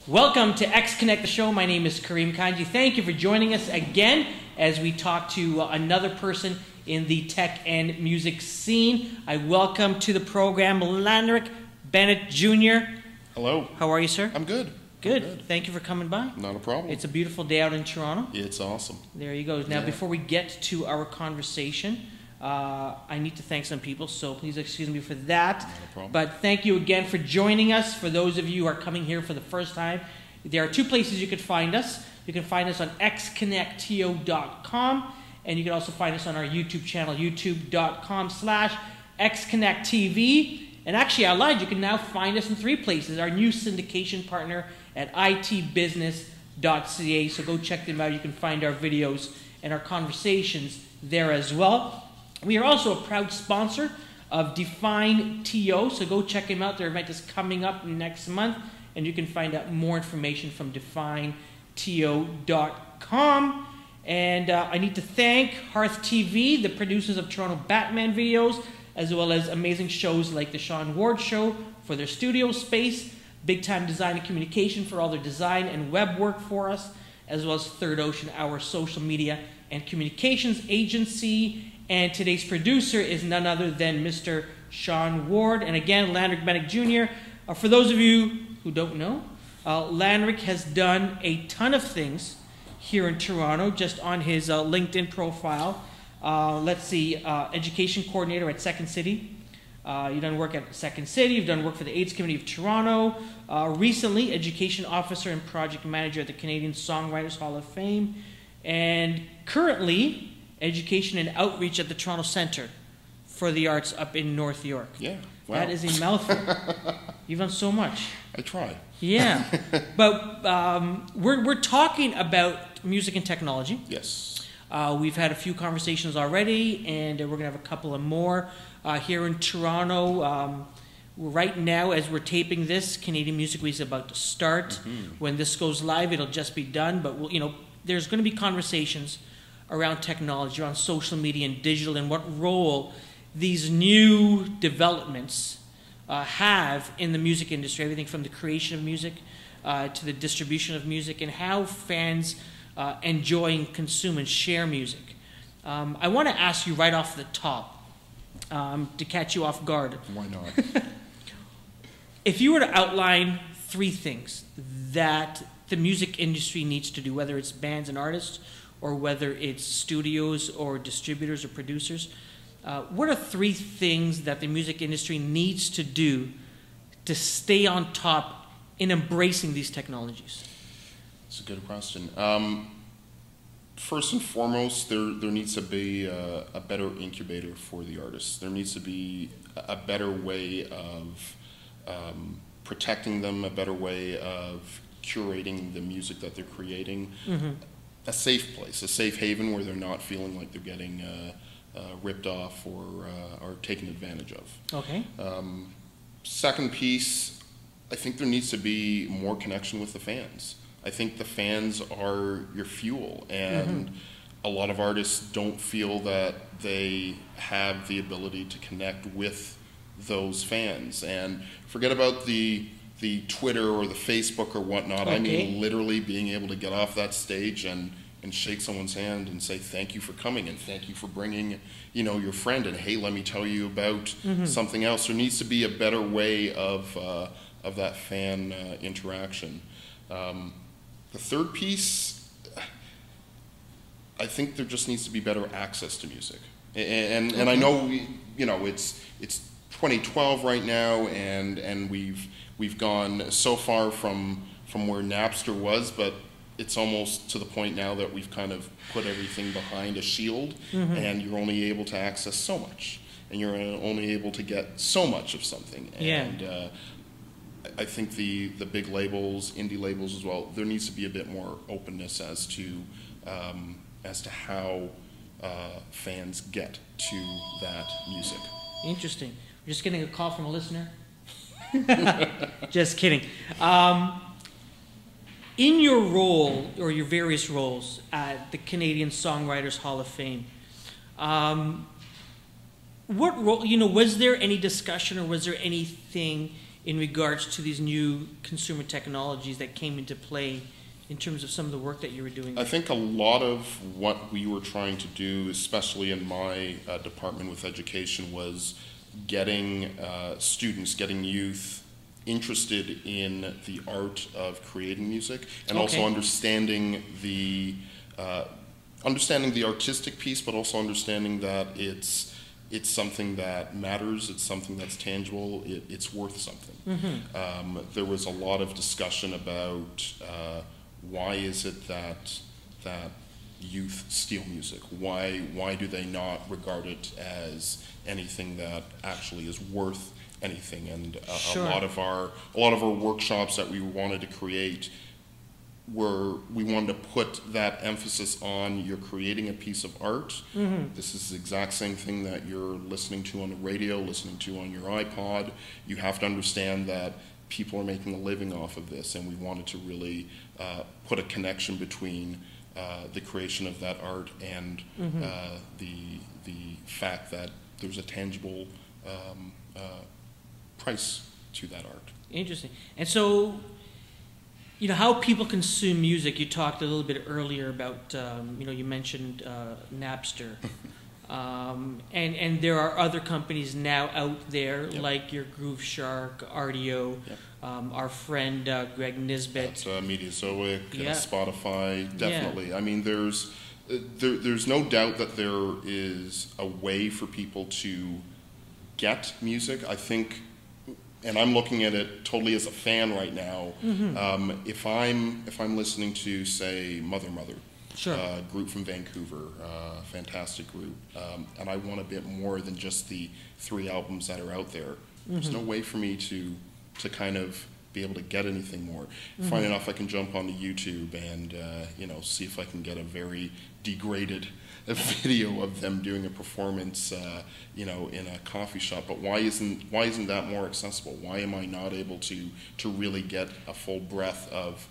Welcome to X Connect the show. My name is Kareem Kanji. Thank you for joining us again as we talk to another person in the tech and music scene. I welcome to the program Lanrick Bennett Jr. Hello. How are you, sir? I'm good. Good. Thank you for coming by. Not a problem. It's a beautiful day out in Toronto. It's awesome. There you go. Now, before we get to our conversation, I need to thank some people, so please excuse me for that. Not a problem. But thank you again for joining us. For those of you who are coming here for the first time, there are two places you could find us. You can find us on xconnectto.com, and you can also find us on our YouTube channel, youtube.com/xconnecttv. And actually, I lied. You can now find us in three places. Our new syndication partner at itbusiness.ca. So go check them out. You can find our videos and our conversations there as well. We are also a proud sponsor of Define TO. So go check them out. Their event is coming up next month. And you can find out more information from defineto.com. And I need to thank Hearth TV, the producers of Toronto Batman videos, as well as amazing shows like the Sean Ward Show for their studio space, Big Time Design and Communication for all their design and web work for us, as well as Third Ocean, our social media and communications agency. And today's producer is none other than Mr. Sean Ward. And again, Lanrick Bennett Jr. For those of you who don't know, Lanrick has done a ton of things here in Toronto, just on his LinkedIn profile. Let's see, education coordinator at Second City. You've done work at Second City. You've done work for the AIDS Committee of Toronto. Recently, education officer and project manager at the Canadian Songwriters Hall of Fame. And currently, education and outreach at the Toronto Centre for the Arts up in North York. Yeah, wow. That is a mouthful. You've done so much. I try. Yeah, but we're talking about music and technology. Yes. We've had a few conversations already, and we're going to have a couple of more here in Toronto. Right now, as we're taping this, Canadian Music Week is about to start. When this goes live, it'll just be done. But there's going to be conversations around technology, around social media and digital, and what role these new developments have in the music industry. Everything from the creation of music to the distribution of music, and how fans enjoy and consume and share music. I want to ask you right off the top, to catch you off guard. Why not? If you were to outline three things that the music industry needs to do, whether it's bands and artists, or whether it's studios or distributors or producers, what are three things that the music industry needs to do to stay on top in embracing these technologies? It's a good question. First and foremost, there needs to be a better incubator for the artists. There needs to be a better way of protecting them, a better way of curating the music that they're creating. A safe place, a safe haven where they're not feeling like they're getting ripped off or taken advantage of. Okay. Second piece, I think there needs to be more connection with the fans. I think the fans are your fuel, and a lot of artists don't feel that they have the ability to connect with those fans. And forget about the Twitter or the Facebook or whatnot. Okay. I mean literally being able to get off that stage and shake someone's hand and say thank you for coming, and thank you for bringing your friend, and hey, let me tell you about something else. There needs to be a better way of that fan interaction. The third piece, I think there just needs to be better access to music. And I know it's 2012 right now, and we've gone so far from where Napster was, but it's almost to the point now that we've kind of put everything behind a shield, and you're only able to access so much, and you're only able to get so much of something. And I think the big labels, indie labels as well, there needs to be a bit more openness as to how fans get to that music. Interesting. We're just getting a call from a listener. Just kidding. In your role, or your various roles at the Canadian Songwriters Hall of Fame, what role, was there any discussion, or was there anything in regards to these new consumer technologies that came into play in terms of some of the work that you were doing? I think a lot of what we were trying to do, especially in my department with education, was getting students, getting youth interested in the art of creating music, and also understanding the artistic piece, but also understanding that it's something that matters, it's something that's tangible, it's worth something. There was a lot of discussion about why is it that youth steal music? Why do they not regard it as anything that actually is worth anything? And a lot of our workshops that we wanted to create we wanted to put that emphasis on, you're creating a piece of art. This is the exact same thing that you're listening to on the radio, listening to on your iPod. You have to understand that people are making a living off of this, and we wanted to really put a connection between the creation of that art and the fact that there's a tangible price to that art. Interesting. And so, you know, how people consume music, you talked a little bit earlier about, you know, you mentioned Napster. And there are other companies now out there, like your Groove Shark, RDO, our friend Greg Nisbet. That's Mediazoic, Spotify, definitely. I mean, there's no doubt that there is a way for people to get music. I think, and I'm looking at it totally as a fan right now. If I'm listening to, say, Mother, group from Vancouver, fantastic group, and I want a bit more than just the 3 albums that are out there. There's no way for me to kind of be able to get anything more. Fine enough, I can jump onto YouTube and you know, see if I can get a very degraded video of them doing a performance, you know, in a coffee shop. But why isn't that more accessible? Why am I not able to really get a full breadth of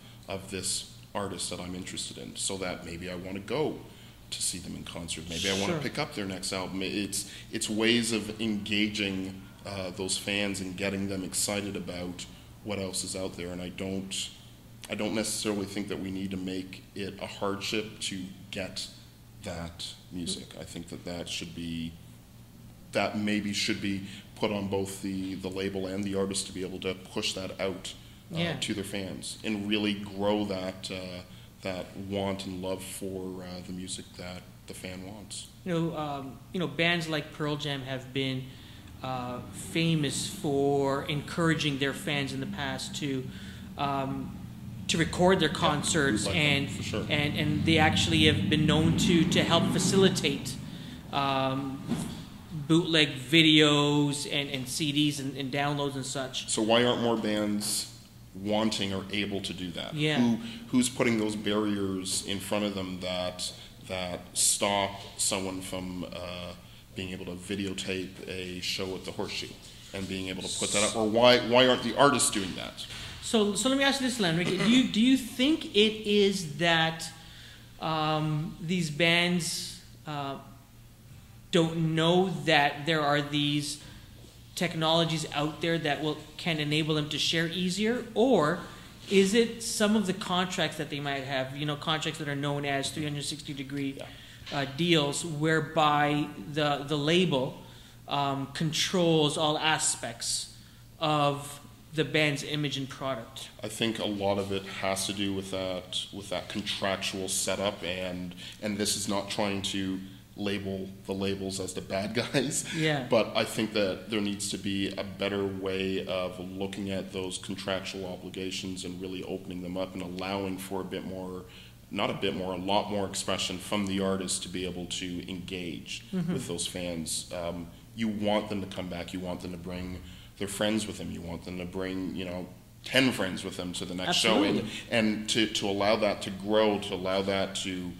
this artist that I'm interested in, so that maybe I want to go to see them in concert, maybe I want to pick up their next album. It's ways of engaging those fans and getting them excited about what else is out there. And I don't necessarily think that we need to make it a hardship to get that music. I think that maybe should be put on both the label and the artist to be able to push that out to their fans and really grow that want and love for the music that the fan wants. You know, bands like Pearl Jam have been famous for encouraging their fans in the past to record their concerts, and they actually have been known to help facilitate bootleg videos and CDs and downloads and such. So why aren't more bands wanting or able to do that? Who's putting those barriers in front of them that stop someone from being able to videotape a show at the Horseshoe and being able to put that up? Or why aren't the artists doing that? So let me ask you this, Lanrick. Do you think it is that these bands don't know that there are these technologies out there that can enable them to share easier, or is it some of the contracts that they might have? You know, contracts that are known as 360-degree deals, whereby the label controls all aspects of the band's image and product. I think a lot of it has to do with that contractual setup, and this is not trying to label the labels as the bad guys. But I think that there needs to be a better way of looking at those contractual obligations and really opening them up and allowing for a lot more expression from the artist to be able to engage with those fans. You want them to come back. You want them to bring their friends with them. You want them to bring, 10 friends with them to the next show, and to allow that to grow, to allow that to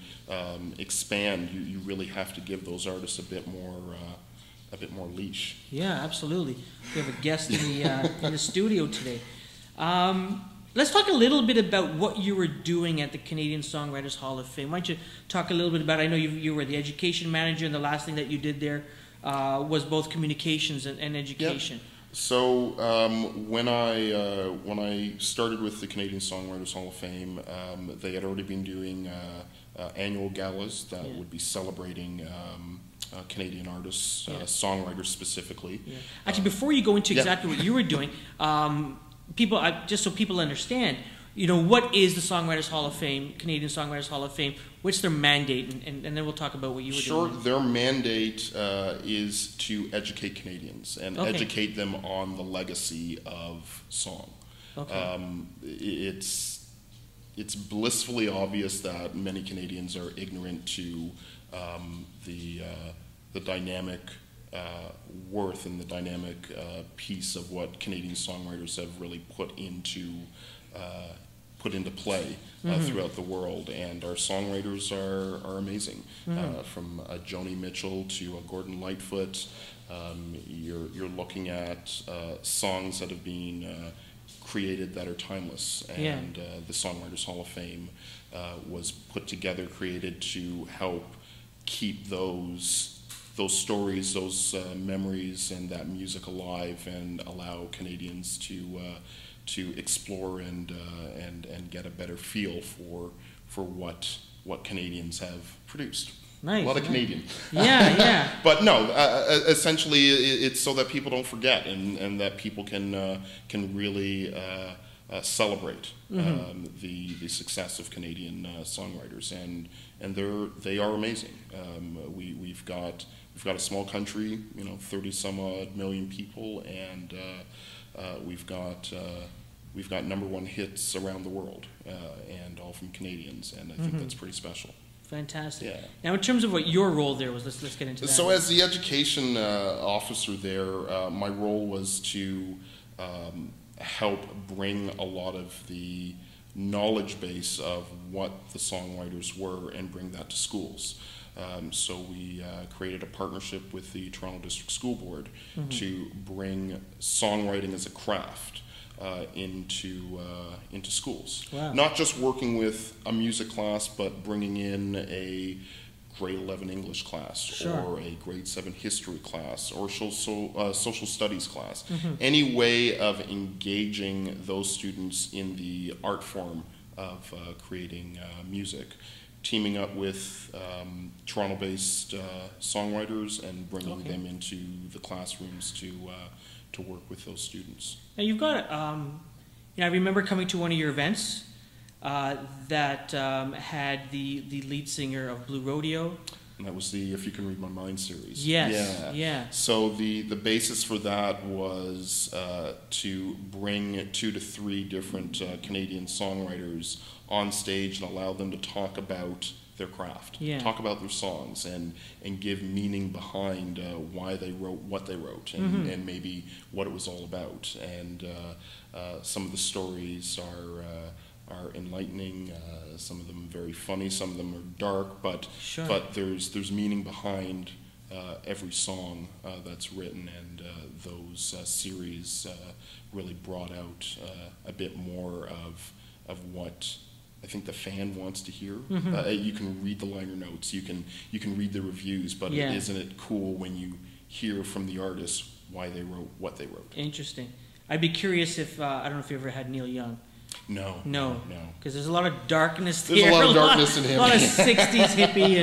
expand. You really have to give those artists a bit more leash. Yeah, absolutely. We have a guest in the studio today. Let's talk a little bit about what you were doing at the Canadian Songwriters Hall of Fame. Why don't you talk a little bit about, I know you were the education manager, and the last thing that you did there was both communications and education. Yep. So when I started with the Canadian Songwriters Hall of Fame, they had already been doing annual galas that would be celebrating Canadian artists, songwriters specifically. Yeah. Actually, before you go into exactly what you were doing, just so people understand, what is the Songwriters Hall of Fame, Canadian Songwriters Hall of Fame? What's their mandate? And then we'll talk about what you were doing. Sure. Their mandate is to educate Canadians and educate them on the legacy of song. Okay. It's blissfully obvious that many Canadians are ignorant to the dynamic worth and the dynamic piece of what Canadian songwriters have really put into play throughout the world, and our songwriters are amazing. From a Joni Mitchell to a Gordon Lightfoot, you're looking at songs that have been created that are timeless, and the Songwriters Hall of Fame was put together, created to help keep those stories, those memories, and that music alive, and allow Canadians to explore and get a better feel for what Canadians have produced. Nice. A lot of Canadian. Yeah. But no, essentially it's so that people don't forget, and that people can really celebrate the success of Canadian songwriters, and they are amazing. We've got a small country, 30 some odd million people, and we've got #1 hits around the world, and all from Canadians, and I think that's pretty special. Fantastic. Yeah. Now, in terms of what your role there was, let's get into that. So, as the education officer there, my role was to help bring a lot of the knowledge base of what the songwriters were and bring that to schools. So we created a partnership with the Toronto District School Board to bring songwriting as a craft into schools. Wow. Not just working with a music class, but bringing in a grade 11 English class, or a grade 7 history class, or social studies class. Any way of engaging those students in the art form of creating music, teaming up with Toronto-based songwriters and bringing them into the classrooms to work with those students. Now you've got, I remember coming to one of your events that had the lead singer of Blue Rodeo. And that was the If You Can Read My Mind series. Yes, yeah. So the basis for that was to bring 2 to 3 different Canadian songwriters on stage and allow them to talk about their craft, talk about their songs, and give meaning behind why they wrote what they wrote, and maybe what it was all about. And some of the stories are enlightening, some of them very funny, some of them are dark, but there's meaning behind every song that's written, and those series really brought out a bit more of what I think the fan wants to hear. You can read the liner notes, you can read the reviews, but isn't it cool when you hear from the artist why they wrote what they wrote? Interesting. I'd be curious if I don't know if you ever had Neil Young. No. Because there's a lot of darkness there. There's a lot of darkness in him. A lot of '60s hippie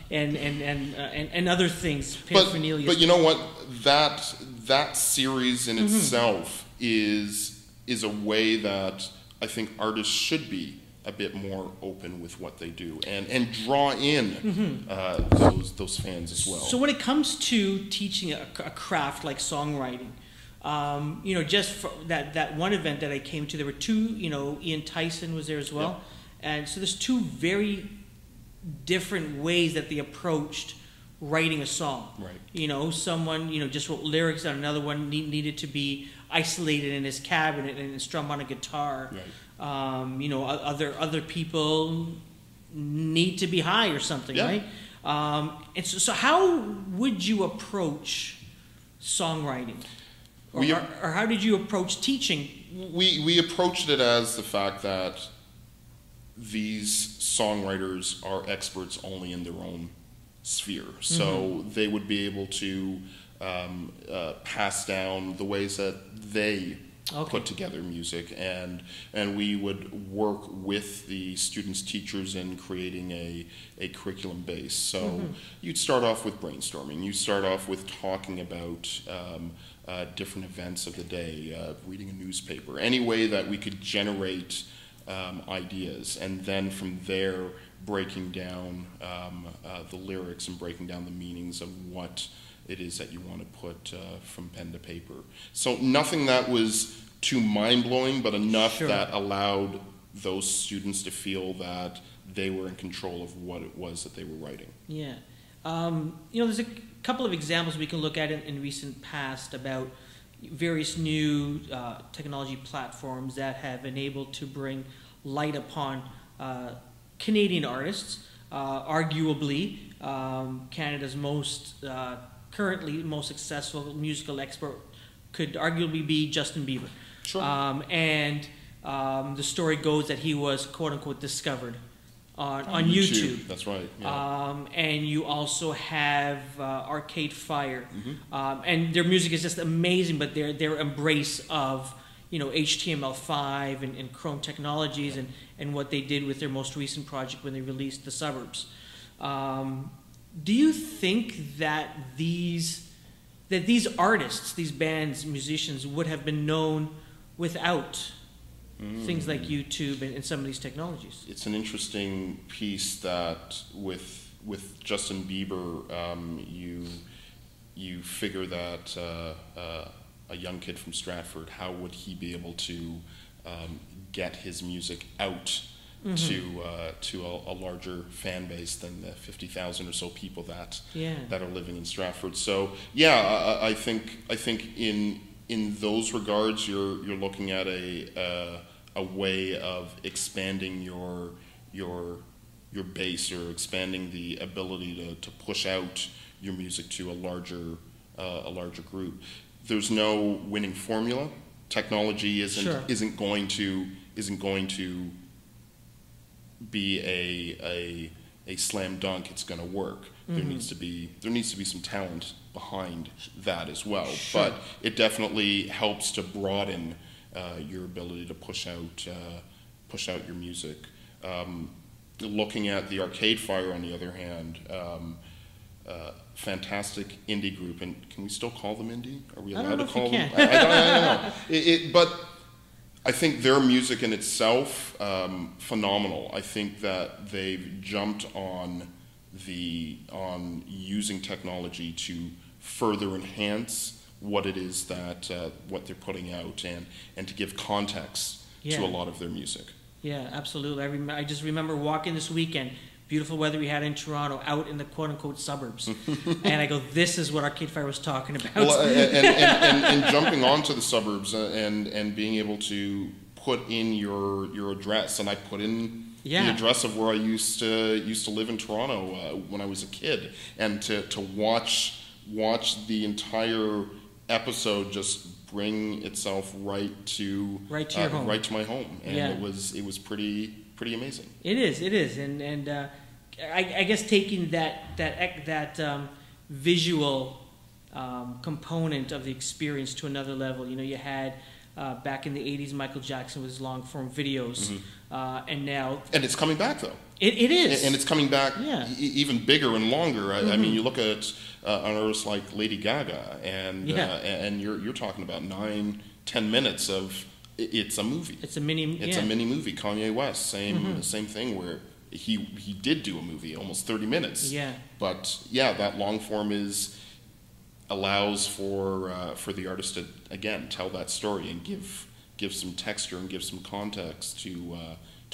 and other things. But you know what? That series in itself is a way that I think artists should be a bit more open with what they do, and draw in those fans as well. So when it comes to teaching a craft like songwriting, just for that one event that I came to, there were 2, Ian Tyson was there as well. And so there's 2 very different ways that they approached writing a song. Right. Someone, just wrote lyrics, and another one needed to be isolated in his cabinet and strum on a guitar. Right. Other people need to be high or something, right? And so how would you approach songwriting? Or how did you approach teaching? We approached it as the fact that these songwriters are experts only in their own sphere. So they would be able to pass down the ways that they put together music, and we would work with the students' teachers in creating a curriculum base. So you'd start off with brainstorming. You start off with talking about different events of the day, reading a newspaper, any way that we could generate ideas, and then from there breaking down the lyrics and breaking down the meanings of what it is that you want to put from pen to paper. So nothing that was too mind-blowing, but enough that allowed those students to feel that they were in control of what it was that they were writing. Yeah. You know, there's a couple of examples we can look at in recent past about various new technology platforms that have enabled to bring light upon Canadian artists. Arguably, Canada's currently most successful musical expert could arguably be Justin Bieber. Sure. And the story goes that he was quote unquote discovered on YouTube. That's right. Yeah. And you also have Arcade Fire, and their music is just amazing. But their embrace of HTML5 and Chrome technologies and what they did with their most recent project when they released The Suburbs. Do you think that these artists, these bands, musicians, would have been known without things like YouTube and some of these technologies? It's an interesting piece that with Justin Bieber, you figure that a young kid from Stratford, how would he be able to get his music out to a larger fan base than the 50,000 or so people that are living in Stratford? So yeah, I think in those regards, you're looking at a way of expanding your base, or expanding the ability to push out your music to a larger group. There's no winning formula. Technology isn't going to be a slam dunk. It's going to work. There needs to be some talent behind that as well. But it definitely helps to broaden your ability to push out your music. Looking at the Arcade Fire, on the other hand, fantastic indie group, and can we still call them indie? Are we allowed to call them? I don't know. But I think their music in itself, phenomenal. I think that they've jumped on using technology to further enhance what it is that what they're putting out, and to give context to a lot of their music. Yeah, absolutely. I just remember walking this weekend, beautiful weather we had in Toronto, out in the quote-unquote suburbs. And I go, this is what Arcade Fire was talking about. Well, and jumping onto the suburbs and being able to put in your address. And I put in the address of where I used to live in Toronto when I was a kid. And to watch the entire episode just bring itself right to your home. Right to my home. And it was pretty amazing. It is, and I guess taking that visual component of the experience to another level. You had back in the '80s, Michael Jackson with his long form videos, and now it's coming back though. It is, and it's coming back even bigger and longer. I mean, you look at an artist like Lady Gaga, and you're talking about 9-10 minutes of. It's a movie. It's a mini movie. Kanye West, same thing, where he did do a movie, almost 30 minutes. Yeah. But that long form allows for the artist to again tell that story and give some texture and give some context to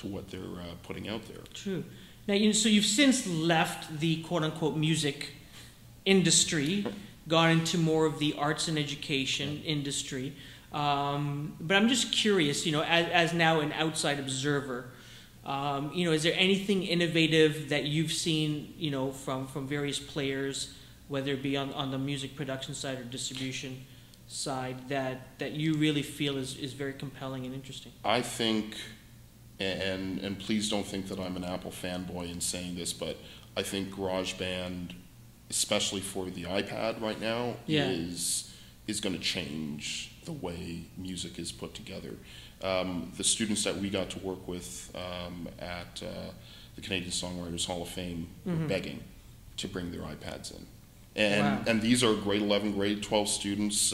what they're putting out there. True. Now so you've since left the quote unquote music industry, gone into more of the arts and education industry. But I'm just curious, as now an outside observer, is there anything innovative that you've seen, from various players, whether it be on the music production side or distribution side, that you really feel is very compelling and interesting? I think, and please don't think that I'm an Apple fanboy in saying this, but I think GarageBand especially for the iPad right now, Yeah. is going to change the way music is put together. The students that we got to work with at the Canadian Songwriters Hall of Fame were begging to bring their iPads in. And these are grade 11, grade 12 students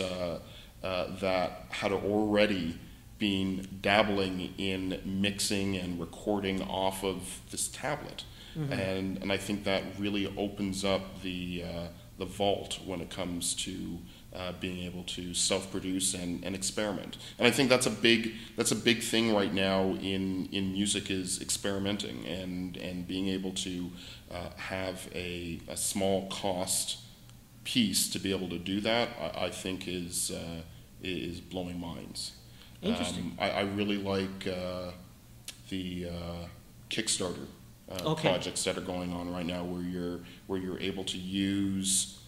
that had already been dabbling in mixing and recording off of this tablet. And I think that really opens up the vault when it comes to being able to self-produce and experiment. And I think that's a big thing right now in music, is experimenting and being able to have a small cost piece to be able to do that. I think is blowing minds. Interesting. I really like the Kickstarter projects that are going on right now, where you're able to use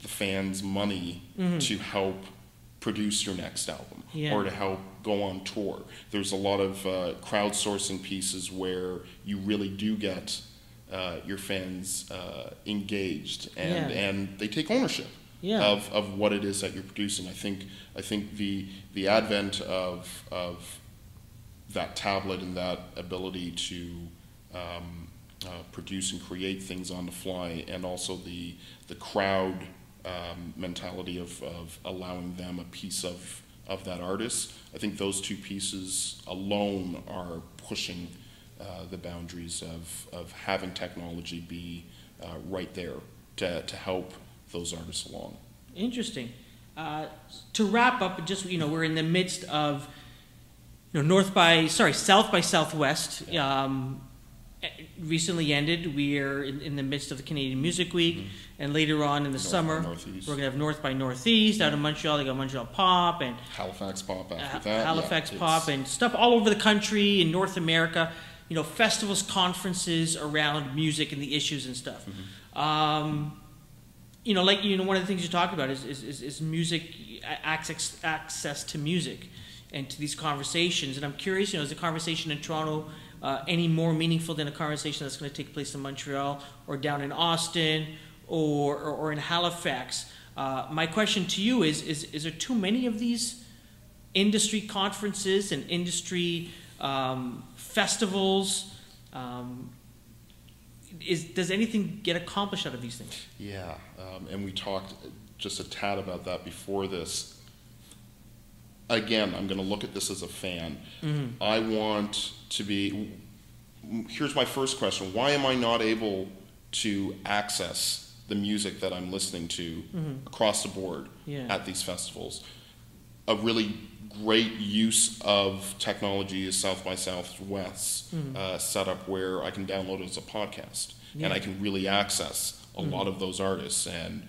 the fans' money to help produce your next album, or to help go on tour. There's a lot of crowdsourcing pieces where you really do get your fans engaged, and they take ownership of what it is that you're producing. I think the advent of that tablet and that ability to produce and create things on the fly, and also the crowd mentality of allowing them a piece of that artist. I think those two pieces alone are pushing the boundaries of having technology be right there to help those artists along. Interesting. To wrap up, just we're in the midst of South by Southwest. Recently ended. We are in the midst of the Canadian Music Week, and later on in the summer, we're going to have North by Northeast out of Montreal. They got Montreal Pop and Halifax Pop after that. Halifax Pop and stuff all over the country in North America. Festivals, conferences around music and the issues and stuff. One of the things you talked about is music, access to music and to these conversations. And I'm curious, is the conversation in Toronto any more meaningful than a conversation that's going to take place in Montreal or down in Austin or in Halifax? My question to you is there too many of these industry conferences and industry festivals? Does anything get accomplished out of these things? Yeah, and we talked just a tad about that before this. Again, I'm going to look at this as a fan. I want to be... Here's my first question. Why am I not able to access the music that I'm listening to across the board at these festivals? A really great use of technology is South by Southwest setup, where I can download it as a podcast, and I can really access a lot of those artists, and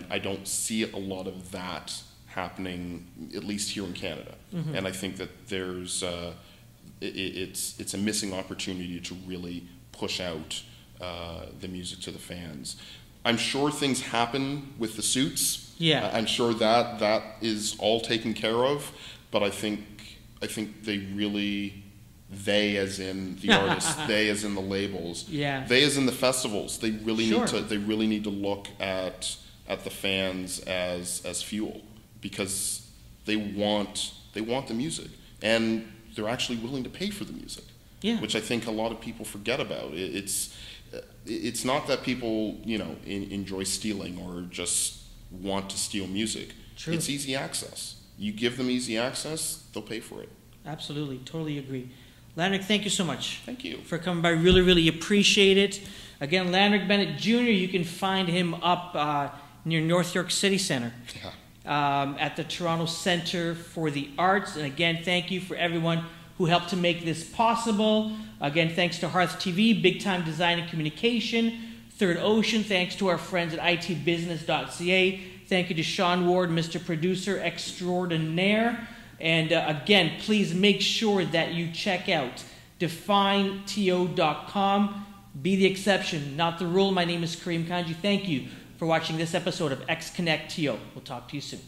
I don't see a lot of that happening, at least here in Canada. And I think that there's it's a missing opportunity to really push out the music to the fans. I'm sure things happen with the suits. I'm sure that is all taken care of, but I think they really, they as in the artists, they as in the labels, they as in the festivals, they really need to look at the fans as fuel, because they want the music, and they're actually willing to pay for the music, which I think a lot of people forget about. It's not that people enjoy stealing or just want to steal music. True. It's easy access. You give them easy access, they'll pay for it. Absolutely, totally agree. Lanrick, thank you so much. Thank you for coming by. Really, really appreciate it. Again, Lanrick Bennett Jr. You can find him up near North York City Centre. At the Toronto Centre for the Arts. And again, thank you for everyone who helped to make this possible. Again, thanks to Hearth TV, Big Time Design and Communication, Third Ocean, thanks to our friends at itbusiness.ca. Thank you to Sean Ward, Mr. Producer Extraordinaire. And again, please make sure that you check out defineto.com. Be the exception, not the rule. My name is Kareem Kanji. Thank you for watching this episode of X Connect TO. We'll talk to you soon.